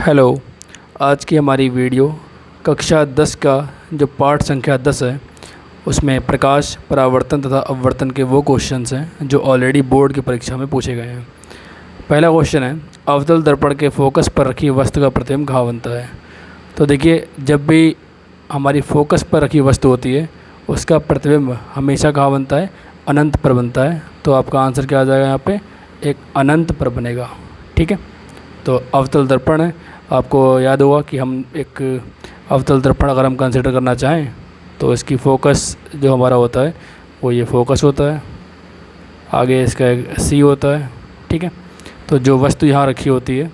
Hello. आज की हमारी वीडियो कक्षा 10 का जो पाठ संख्या 10 है उसमें प्रकाश, परावर्तन तथा अपवर्तन के वो क्वेश्चंस हैं जो ऑलरेडी बोर्ड की परीक्षा में पूछे गए हैं। पहला क्वेश्चन है, अवतल दर्पण के फोकस पर रखी वस्तु का प्रतिबिंब कहाँ बनता है। तो देखिए, जब भी हमारी फोकस पर रखी वस्तु होती है उसका प्रतिबिंब हमेशा कहाँ बनता है, अनंत पर बनता है। तो आपका आंसर क्या आ जाएगा, यहाँ पे एक अनंत पर बनेगा। ठीक है, तो अवतल दर्पण है, आपको याद होगा कि हम एक अवतल दर्पण अगर हम कंसिडर करना चाहें तो इसकी फ़ोकस जो हमारा होता है वो ये फ़ोकस होता है, आगे इसका एक सी होता है। ठीक है, तो जो वस्तु यहाँ रखी होती है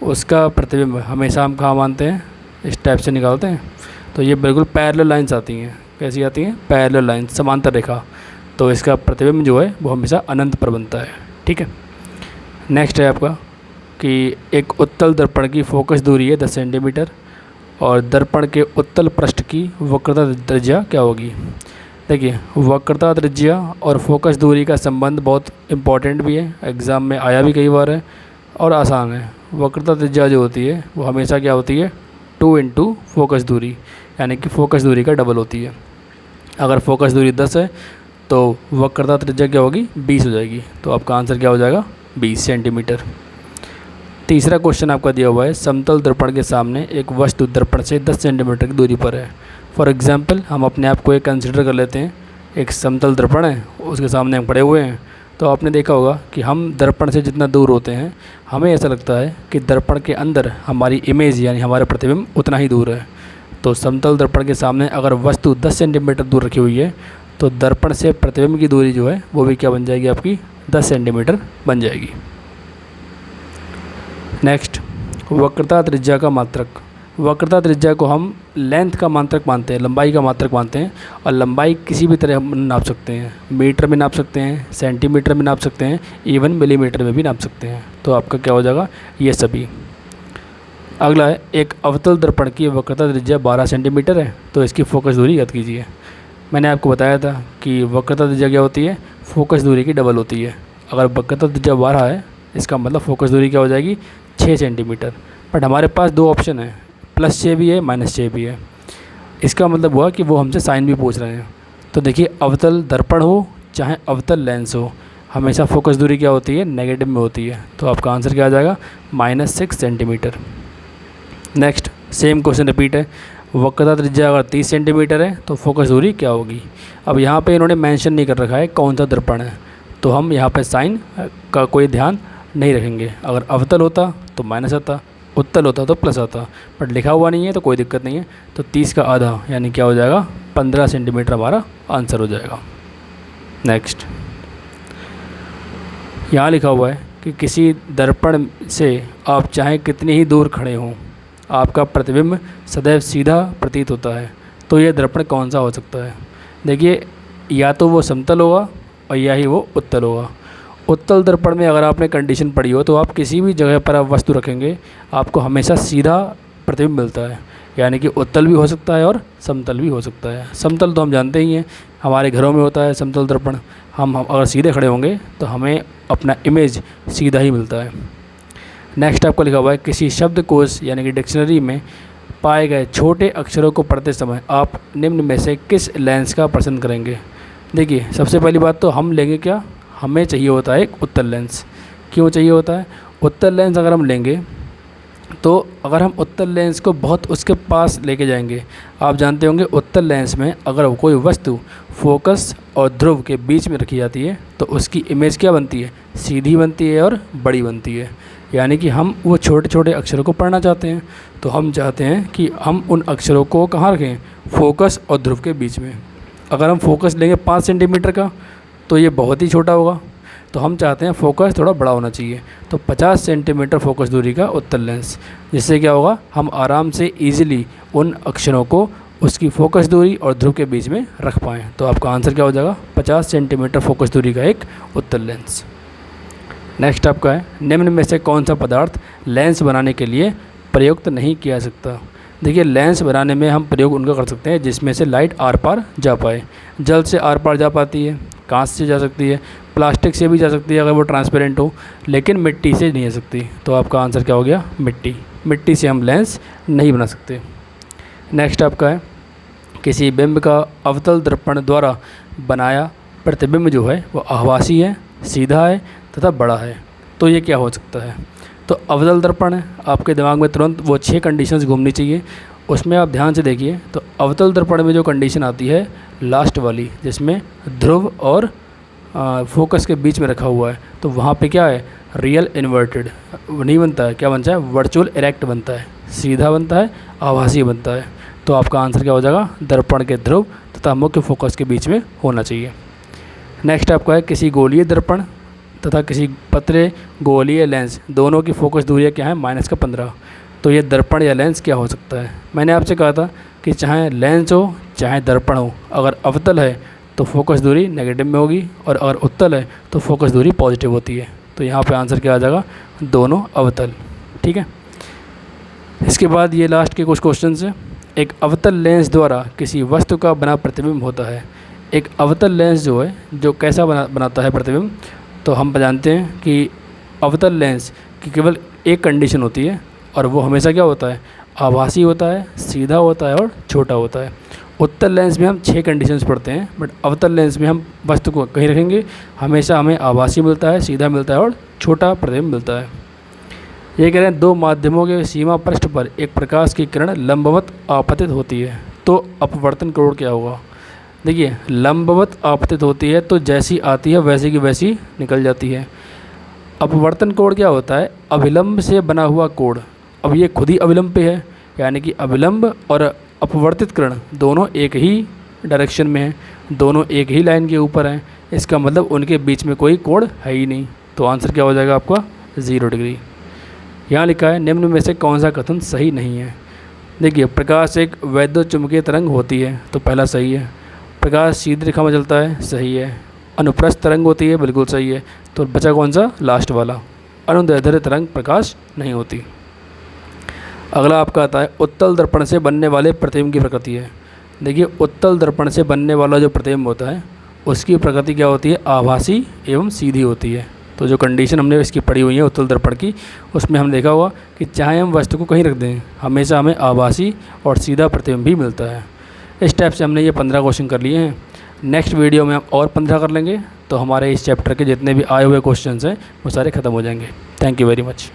उसका प्रतिबिंब हमेशा हम कहाँ मानते हैं, इस टाइप से निकालते हैं। तो ये बिल्कुल पैरेलल लाइंस आती हैं। कैसी आती हैं? पैरेलल लाइंस, समांतर रेखा। तो इसका प्रतिबिंब जो है वो हमेशा अनंत पर बनता है। ठीक है, नेक्स्ट है आपका कि एक उत्तल दर्पण की फोकस दूरी है 10 सेंटीमीटर और दर्पण के उत्तल पृष्ठ की वक्रता त्रिज्या क्या होगी। देखिए, वक्रता त्रिज्या और फोकस दूरी का संबंध बहुत इम्पॉर्टेंट भी है, एग्ज़ाम में आया भी कई बार है और आसान है। वक्रता त्रिज्या जो होती है वो हमेशा क्या होती है, 2 इंटू फोकस दूरी, यानी कि फोकस दूरी का डबल होती है। अगर फोकस दूरी 10 है तो वक्रता त्रिज्या क्या होगी, 20 हो जाएगी। तो आपका आंसर क्या हो जाएगा, 20 सेंटीमीटर। तीसरा क्वेश्चन आपका दिया हुआ है, समतल दर्पण के सामने एक वस्तु दर्पण से 10 सेंटीमीटर की दूरी पर है। फॉर एग्जांपल हम अपने आप को एक कंसिडर कर लेते हैं, एक समतल दर्पण है, उसके सामने हम खड़े हुए हैं। तो आपने देखा होगा कि हम दर्पण से जितना दूर होते हैं हमें ऐसा लगता है कि दर्पण के अंदर हमारी इमेज यानी हमारा प्रतिबिंब उतना ही दूर है। तो समतल दर्पण के सामने अगर वस्तु 10 सेंटीमीटर दूर रखी हुई है तो दर्पण से प्रतिबिंब की दूरी जो है वो भी क्या बन जाएगी, आपकी 10 सेंटीमीटर बन जाएगी। नेक्स्ट, वक्रता त्रिज्या का मात्रक। वक्रता त्रिज्या को हम लेंथ का मात्रक मानते हैं, लंबाई का मात्रक मानते हैं। और लंबाई किसी भी तरह हम नाप सकते हैं, मीटर में नाप सकते हैं, सेंटीमीटर में नाप सकते हैं, इवन मिलीमीटर में भी नाप सकते हैं। तो आपका क्या हो जाएगा, ये सभी। अगला है, एक अवतल दर्पण की वक्रता त्रिज्या 12 सेंटीमीटर है तो इसकी फोकस दूरी याद कीजिए। मैंने आपको बताया था कि वक्रता त्रिज्या क्या होती है, फोकस दूरी की डबल होती है। अगर वक्रता त्रिज्या 12 है इसका मतलब फोकस दूरी क्या हो जाएगी, 6 सेंटीमीटर। बट हमारे पास दो ऑप्शन है, +6 भी है, -6 भी है। इसका मतलब हुआ कि वो हमसे साइन भी पूछ रहे हैं। तो देखिए, अवतल दर्पण हो चाहे अवतल लेंस हो, हमेशा फोकस दूरी क्या होती है, नेगेटिव में होती है। तो आपका आंसर क्या आ जाएगा, -6 centimetre. Next, same question repeat है। वक्रता त्रिज्या अगर 30 सेंटीमीटर है तो फोकस दूरी क्या होगी। अब यहाँ पर इन्होंने मैंशन नहीं कर रखा है कौन सा दर्पण है, तो हम यहाँ पर साइन का कोई ध्यान नहीं रखेंगे। अगर अवतल होता तो माइनस आता, उत्तल होता तो प्लस आता, बट लिखा हुआ नहीं है तो कोई दिक्कत नहीं है। तो 30 का आधा यानी क्या हो जाएगा, 15 सेंटीमीटर हमारा आंसर हो जाएगा। नेक्स्ट, यहाँ लिखा हुआ है कि किसी दर्पण से आप चाहे कितनी ही दूर खड़े हों आपका प्रतिबिंब सदैव सीधा प्रतीत होता है। तो यह दर्पण कौन सा हो सकता है। देखिए, या तो वो समतल होगा और या ही वो उत्तल होगा। उत्तल दर्पण में अगर आपने कंडीशन पढ़ी हो तो आप किसी भी जगह पर आप वस्तु रखेंगे आपको हमेशा सीधा प्रतिबिंब मिलता है, यानी कि उत्तल भी हो सकता है और समतल भी हो सकता है। समतल तो हम जानते ही हैं, हमारे घरों में होता है समतल दर्पण। हम अगर सीधे खड़े होंगे तो हमें अपना इमेज सीधा ही मिलता है। नेक्स्ट आपको लिखा हुआ है, किसी शब्दकोश यानी कि डिक्शनरी में पाए गए छोटे अक्षरों को पढ़ते समय आप निम्न में से किस लेंस का पसंद करेंगे। देखिए, सबसे पहली बात तो हम लेंगे क्या, हमें चाहिए होता है एक उत्तल लेंस। क्यों चाहिए होता है, उत्तल लेंस अगर हम लेंगे तो अगर हम उत्तल लेंस को बहुत उसके पास लेके जाएंगे, आप जानते होंगे उत्तल लेंस में अगर कोई वस्तु फोकस और ध्रुव के बीच में रखी जाती है तो उसकी इमेज क्या बनती है, सीधी बनती है और बड़ी बनती है। यानी कि हम वो छोटे छोटे अक्षरों को पढ़ना चाहते हैं तो हम चाहते हैं कि हम उन अक्षरों को कहाँ रखें, फोकस और ध्रुव के बीच में। अगर हम फोकस लेंगे 5 सेंटीमीटर का तो ये बहुत ही छोटा होगा, तो हम चाहते हैं फोकस थोड़ा बड़ा होना चाहिए। तो 50 सेंटीमीटर फोकस दूरी का उत्तल लेंस, जिससे क्या होगा, हम आराम से इजीली उन अक्षरों को उसकी फोकस दूरी और ध्रुव के बीच में रख पाएँ। तो आपका आंसर क्या हो जाएगा, 50 सेंटीमीटर फोकस दूरी का एक उत्तल लेंस। नेक्स्ट आपका है, निम्न में से कौन सा पदार्थ लेंस बनाने के लिए प्रयुक्त नहीं किया सकता। देखिए, लेंस बनाने में हम प्रयोग उनका कर सकते हैं जिसमें से लाइट आर पार जा पाए। जल से आर पार जा पाती है, कांच से जा सकती है, प्लास्टिक से भी जा सकती है अगर वो ट्रांसपेरेंट हो, लेकिन मिट्टी से नहीं जा सकती। तो आपका आंसर क्या हो गया, मिट्टी। मिट्टी से हम लेंस नहीं बना सकते। नेक्स्ट आपका है किसी बिंब का अवतल दर्पण द्वारा बनाया प्रतिबिंब जो है वो आभासी है, सीधा है तथा बड़ा है। तो ये क्या हो सकता है? तो अवतल दर्पण है, आपके दिमाग में तुरंत वो 6 कंडीशंस घूमनी चाहिए। उसमें आप ध्यान से देखिए तो अवतल दर्पण में जो कंडीशन आती है लास्ट वाली, जिसमें ध्रुव और फोकस के बीच में रखा हुआ है, तो वहाँ पे क्या है, रियल इन्वर्टेड नहीं बनता है, क्या बनता है, वर्चुअल इरेक्ट बनता है, सीधा बनता है, आभासी बनता है। तो आपका आंसर क्या हो जाएगा, दर्पण के ध्रुव तथा मुख्य फोकस के बीच में होना चाहिए। नेक्स्ट आपका है किसी गोलीय दर्पण तथा किसी पतले गोलीय लेंस दोनों की फोकस दूरी क्या है, -15। तो ये दर्पण या लेंस क्या हो सकता है? मैंने आपसे कहा था कि चाहे लेंस हो चाहे दर्पण हो, अगर अवतल है तो फोकस दूरी नेगेटिव में होगी और अगर उत्तल है तो फोकस दूरी पॉजिटिव होती है। तो यहाँ पे आंसर क्या आ जाएगा, दोनों अवतल। ठीक है, इसके बाद ये लास्ट के कुछ क्वेश्चन हैं। एक अवतल लेंस द्वारा किसी वस्तु का बना प्रतिबिंब होता है। एक अवतल लेंस जो है जो कैसा बनाता है प्रतिबिंब, तो हम जानते हैं कि अवतल लेंस की केवल एक कंडीशन होती है और वो हमेशा क्या होता है, आभासी होता है, सीधा होता है और छोटा होता है। उत्तल लेंस में हम 6 कंडीशंस पढ़ते हैं, बट अवतल लेंस में हम वस्तु को कहीं रखेंगे, हमेशा हमें आभासी मिलता है, सीधा मिलता है और छोटा प्रतिबिंब मिलता है। ये कह रहे हैं 2 माध्यमों के सीमा पृष्ठ पर एक प्रकाश की किरण लंबवत आपतित होती है, तो अपवर्तन कोण क्या होगा? देखिए लंबवत आपतित होती है तो जैसी आती है वैसी की वैसी निकल जाती है। अपवर्तन कोण क्या होता है, अभिलंब से बना हुआ कोण। अब ये खुद ही अभिलंब पे है, यानी कि अभिलंब और अपवर्तित किरण दोनों एक ही डायरेक्शन में हैं, दोनों एक ही लाइन के ऊपर हैं। इसका मतलब उनके बीच में कोई कोण है ही नहीं। तो आंसर क्या हो जाएगा आपका, 0 डिग्री। यहाँ लिखा है निम्न में से कौन सा कथन सही नहीं है? देखिए प्रकाश एक वैद्युत चुंबकीय तरंग होती है, तो पहला सही है। प्रकाश सीधी रेखा में चलता है, सही है। अनुप्रस्थ तरंग होती है, बिल्कुल सही है। तो बचा कौन सा, लास्ट वाला, अनुदैर्ध्य तरंग प्रकाश नहीं होती। अगला आपका आता है उत्तल दर्पण से बनने वाले प्रतिबिंब की प्रकृति है। देखिए उत्तल दर्पण से बनने वाला जो प्रतिबिंब होता है उसकी प्रकृति क्या होती है, आभासी एवं सीधी होती है। तो जो कंडीशन हमने इसकी पढ़ी हुई है उत्तल दर्पण की, उसमें हम देखा हुआ कि चाहे हम वस्तु को कहीं रख दें, हमेशा हमें आभासी और सीधा प्रतिबिंब भी मिलता है। इस टाइप से हमने ये 15 क्वेश्चन कर लिए हैं। नेक्स्ट वीडियो में हम और 15 कर लेंगे, तो हमारे इस चैप्टर के जितने भी आए हुए क्वेश्चन हैं वो सारे ख़त्म हो जाएंगे। Thank you very much.